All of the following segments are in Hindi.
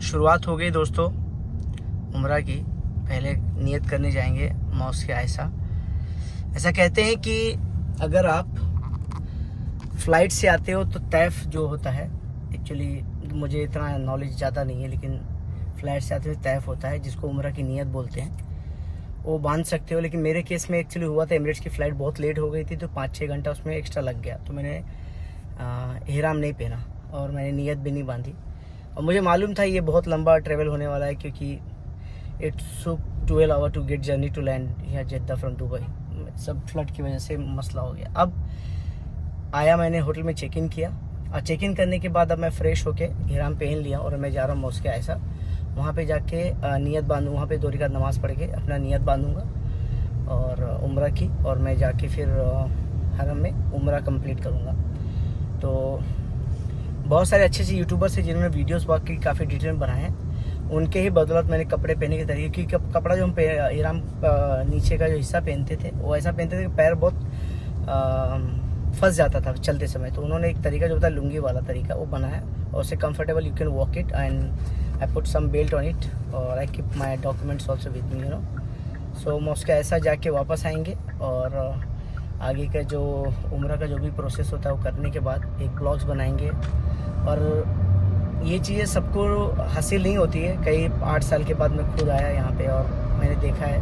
शुरुआत हो गई दोस्तों उम्रा की। पहले नियत करने जाएंगे मॉस्क ऐसा कहते हैं कि अगर आप फ़्लाइट से आते हो तो तैफ जो होता है, एक्चुअली मुझे इतना नॉलेज ज़्यादा नहीं है, लेकिन फ़्लाइट से आते हुए तैफ होता है जिसको उम्रा की नियत बोलते हैं, वो बांध सकते हो। लेकिन मेरे केस में एक्चुअली हुआ था, एमिरेट्स की फ़्लाइट बहुत लेट हो गई थी तो 5-6 घंटा उसमें एक्स्ट्रा लग गया, तो मैंने इहराम नहीं पहना और मैंने नियत भी नहीं बांधी। और मुझे मालूम था ये बहुत लंबा ट्रैवल होने वाला है, क्योंकि it's 12 hour to get journey to land या जेद्दा फ्रॉम दुबई। सब फ्लड की वजह से मसला हो गया। अब आया, मैंने होटल में चेक इन किया और चेक इन करने के बाद अब मैं फ़्रेश होके इहराम पहन लिया और मैं जा रहा हूँ मॉस्क ऐसा। वहाँ पे जाके नियत बांधूँ, वहाँ पे 2 रकात नमाज़ पढ़ के अपना नियत बांधूँगा और उम्रा की, और मैं जाके फिर हरम में उम्रा कंप्लीट करूँगा। तो बहुत सारे अच्छे यूट्यूबर्स हैं जिन्होंने वीडियोस बाकी काफ़ी डिटेल में बनाए हैं, उनके ही बदौलत मैंने कपड़े पहने के तरीके, क्योंकि कपड़ा जो हम इहराम नीचे का जो हिस्सा पहनते थे वो ऐसा पहनते थे कि पैर बहुत फंस जाता था चलते समय। तो उन्होंने एक तरीका जो होता है लुंगी वाला तरीका वो बनाया और उससे comfortable you can walk it, and I put some belt on it और I keep my documents also with me, so mosque ऐसा जाके वापस आएंगे और आगे का जो उम्रा का जो भी प्रोसेस होता है वो करने के बाद एक ब्लॉग्स बनाएंगे। और ये चीज़ें सबको हासिल नहीं होती है। कई 8 साल के बाद मैं खुद आया यहाँ पे और मैंने देखा है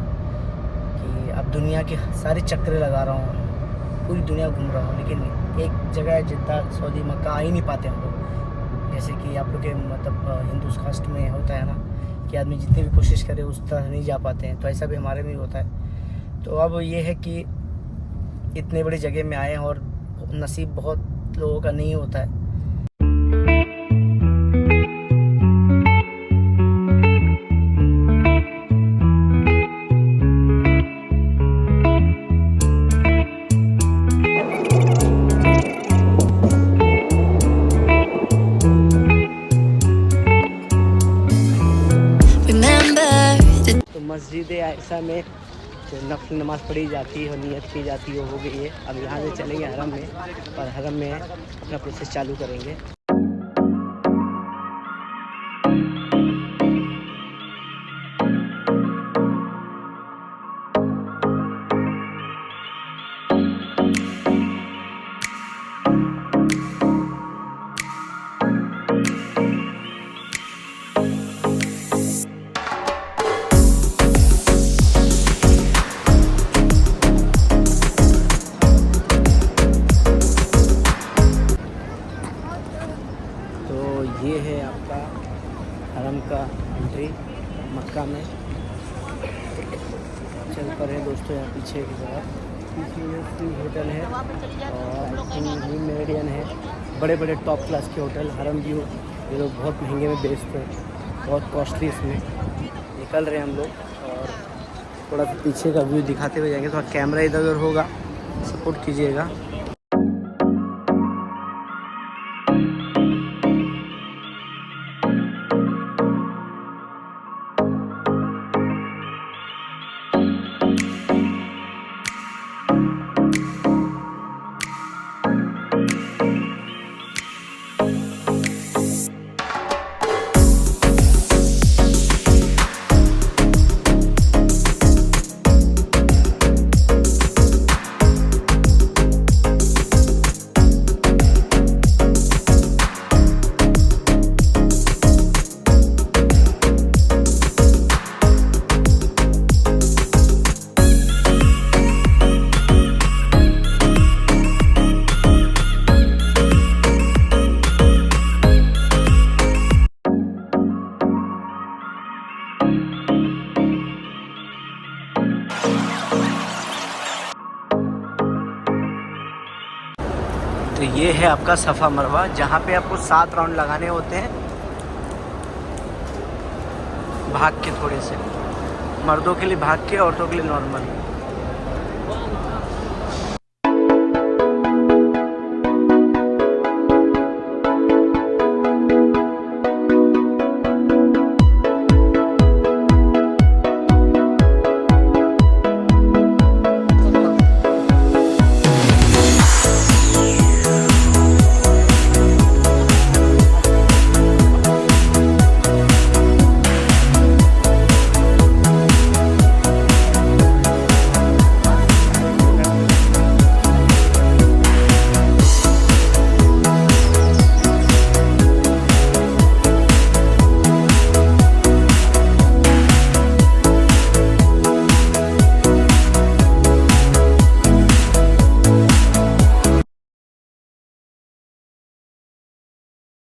कि अब दुनिया के सारे चक्कर लगा रहा हूँ, पूरी दुनिया घूम रहा हूँ, लेकिन एक जगह है जिद्दा, सऊदी, मक्का आ ही नहीं पाते हम लोग। जैसे कि आप लोग के मतलब हिंदू कास्ट में होता है ना कि आदमी जितनी भी कोशिश करे उस तरह नहीं जा पाते हैं, तो ऐसा भी हमारे में होता है। तो अब ये है कि इतने बड़ी जगह में आए हैं और नसीब बहुत लोगों का नहीं होता है। तो मस्जिद आयशा में जो नफल नमाज़ पढ़ी जाती है और नियत की जाती है हो गई है। अब यहाँ से चलेंगे हरम में और हरम में अपना प्रोसेस चालू करेंगे। ये है आपका हरम का एंट्री मक्का में। चल पर है दोस्तों यहाँ पीछे की तरफ, पीछे होटल है और न्यू मेरिडियन है, बड़े बड़े टॉप क्लास के होटल। हरम व्यू ये लोग बहुत महंगे में बेचते हैं, बहुत कॉस्टली। इसमें निकल रहे हैं हम लोग और थोड़ा सा पीछे का व्यू दिखाते हुए जाएंगे। थोड़ा कैमरा इधर उधर होगा, सपोर्ट कीजिएगा। तो ये है आपका सफ़ा मरवा, जहाँ पे आपको 7 राउंड लगाने होते हैं भाग के, थोड़े से मर्दों के लिए भाग के, औरतों के लिए नॉर्मल।